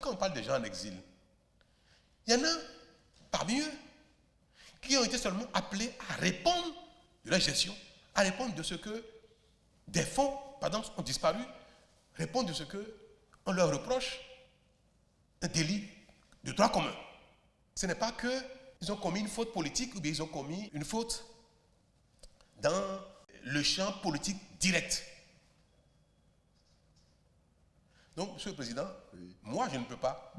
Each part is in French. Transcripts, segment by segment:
quand on parle des gens en exil, il y en a parmi eux qui ont été seulement appelés à répondre de la gestion, à répondre de ce que des fonds, par exemple, ont disparu, répondre de ce qu'on leur reproche un délit de droit commun. Ce n'est pas qu'ils ont commis une faute politique ou bien ils ont commis une faute dans le champ politique direct. Donc, Monsieur le Président, moi je ne peux pas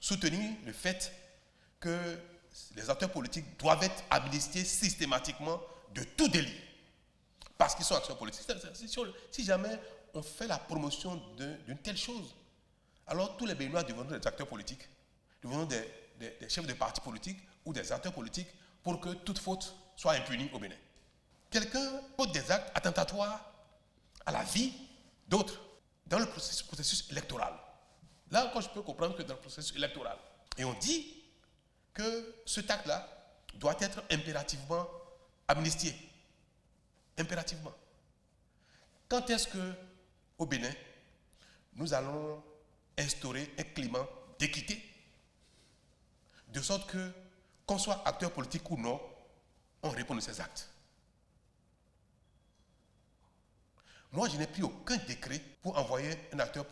soutenir le fait que les acteurs politiques doivent être amnistiés systématiquement de tout délit. Parce qu'ils sont acteurs politiques. Si jamais on fait la promotion d'une telle chose, alors tous les Béninois deviendront des acteurs politiques, deviendront des chefs de partis politiques ou des acteurs politiques pour que toute faute soit impunie au Bénin. Quelqu'un pose des actes attentatoires à la vie d'autres dans le processus électoral. Là encore, je peux comprendre que dans le processus électoral. Et on dit que ce acte-là doit être impérativement amnistié. Impérativement. Quand est-ce que, au Bénin, nous allons instaurer un climat d'équité, de sorte que, qu'on soit acteur politique ou non, on répond de ces actes. Moi, je n'ai pris aucun décret pour envoyer un acteur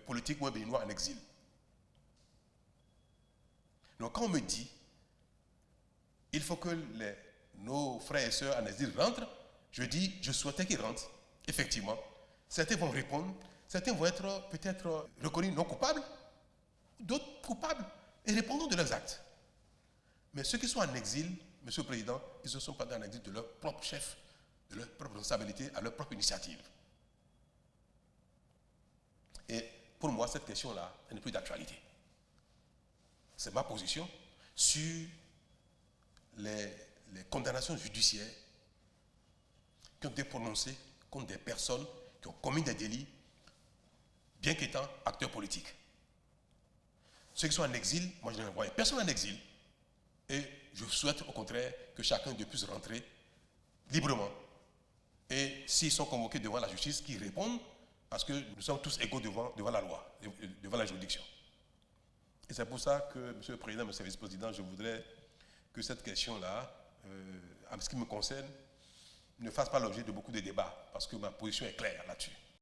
politique ou un Béninois en exil. Donc, quand on me dit il faut que nos frères et sœurs en exil rentrent, je dis, je souhaitais qu'ils rentrent. Effectivement, certains vont répondre, certains vont être peut-être reconnus non coupables, d'autres coupables, et répondront de leurs actes. Mais ceux qui sont en exil, Monsieur le Président, ils ne sont pas en exil de leur propre chef, de leur propre responsabilité, à leur propre initiative. Et pour moi, cette question-là, elle n'est plus d'actualité. C'est ma position sur les condamnations judiciaires qui ont été prononcées contre des personnes qui ont commis des délits, bien qu'étant acteurs politiques. Ceux qui sont en exil, moi je n'envoie personne en exil. Et je souhaite au contraire que chacun de puisse rentrer librement. Et s'ils sont convoqués devant la justice, qu'ils répondent, parce que nous sommes tous égaux devant la loi, devant la juridiction. Et c'est pour ça que, Monsieur le Président, Monsieur le Vice-président, je voudrais que cette question-là, en ce qui me concerne, ne fasse pas l'objet de beaucoup de débats, parce que ma position est claire là-dessus.